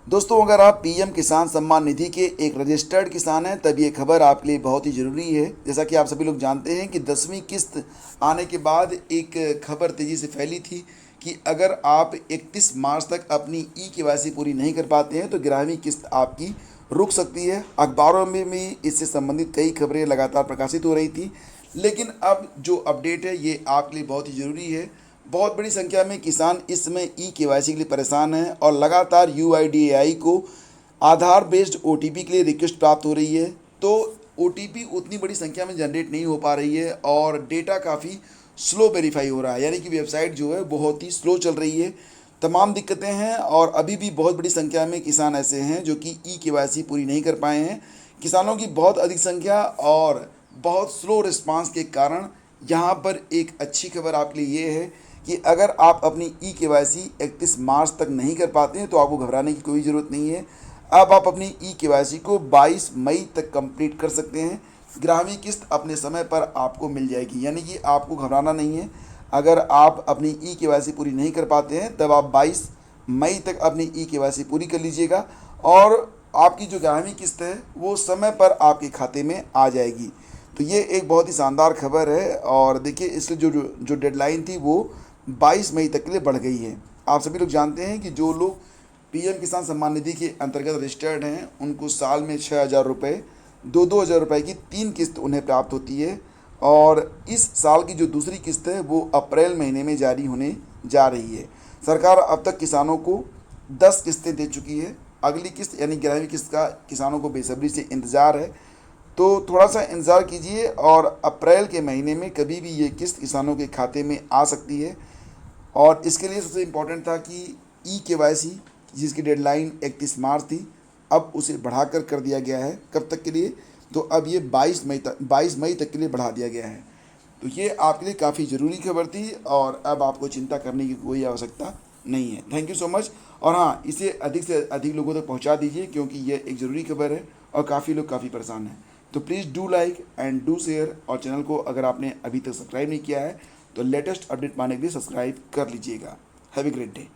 दोस्तों, अगर आप पीएम किसान सम्मान निधि के एक रजिस्टर्ड किसान हैं तब ये खबर आपके लिए बहुत ही ज़रूरी है। जैसा कि आप सभी लोग जानते हैं कि 10वीं किस्त आने के बाद एक खबर तेज़ी से फैली थी कि अगर आप 31 मार्च तक अपनी केवाईसी पूरी नहीं कर पाते हैं तो 11वीं किस्त आपकी रुक सकती है। अखबारों में भी इससे संबंधित कई खबरें लगातार प्रकाशित हो रही थी, लेकिन अब जो अपडेट है ये आपके लिए बहुत ही ज़रूरी है। बहुत बड़ी संख्या में किसान इस समय केवाईसी के लिए परेशान हैं और लगातार यूआईडीएआई को आधार बेस्ड ओटीपी के लिए रिक्वेस्ट प्राप्त हो रही है। तो ओटीपी उतनी बड़ी संख्या में जनरेट नहीं हो पा रही है और डेटा काफ़ी स्लो वेरीफाई हो रहा है, यानी कि वेबसाइट जो है बहुत ही स्लो चल रही है। तमाम दिक्कतें हैं और अभी भी बहुत बड़ी संख्या में किसान ऐसे हैं जो कि केवाईसी पूरी नहीं कर पाए हैं। किसानों की बहुत अधिक संख्या और बहुत स्लो रिस्पांस के कारण यहाँ पर एक अच्छी खबर आपके लिए ये है कि अगर आप अपनी केवाईसी 31 मार्च तक नहीं कर पाते हैं तो आपको घबराने की कोई ज़रूरत नहीं है। अब आप अपनी केवाईसी को 22 मई तक कंप्लीट कर सकते हैं। 11वीं किस्त अपने समय पर आपको मिल जाएगी, यानी कि आपको घबराना नहीं है। अगर आप अपनी केवाईसी पूरी नहीं कर पाते हैं तब आप 22 मई तक अपनी केवाईसी पूरी कर लीजिएगा और आपकी जो 11वीं किस्त है वो समय पर आपके खाते में आ जाएगी। तो ये एक बहुत ही शानदार खबर है और देखिए इसलिए जो डेडलाइन थी वो 22 मई तक के लिए बढ़ गई है। आप सभी लोग जानते हैं कि जो लोग पीएम किसान सम्मान निधि के अंतर्गत रजिस्टर्ड हैं उनको साल में 6,000 रुपये, 2-2 हज़ार रुपये की 3 किस्त उन्हें प्राप्त होती है और इस साल की जो दूसरी किस्त है वो अप्रैल महीने में जारी होने जा रही है। सरकार अब तक किसानों को 10 किस्तें दे चुकी है। अगली किस्त यानी 11वीं किस्त का किसानों को बेसब्री से इंतज़ार है। तो थोड़ा सा इंतज़ार कीजिए और अप्रैल के महीने में कभी भी ये किस्त किसानों के खाते में आ सकती है। और इसके लिए सबसे इम्पोर्टेंट था कि केवाईसी जिसकी डेडलाइन 31 मार्च थी अब उसे बढ़ाकर कर दिया गया है। कब तक के लिए? तो अब ये 22 मई तक के लिए बढ़ा दिया गया है। तो ये आपके लिए काफ़ी ज़रूरी खबर थी और अब आपको चिंता करने की कोई आवश्यकता नहीं है। Thank you so much. और हाँ, इसे अधिक से अधिक लोगों तक पहुँचा दीजिए क्योंकि ये एक ज़रूरी खबर है और काफ़ी लोग काफ़ी परेशान हैं। तो please do like and do share और चैनल को अगर आपने अभी तक सब्सक्राइब नहीं किया है तो लेटेस्ट अपडेट पाने के लिए सब्सक्राइब कर लीजिएगा। Have a great day.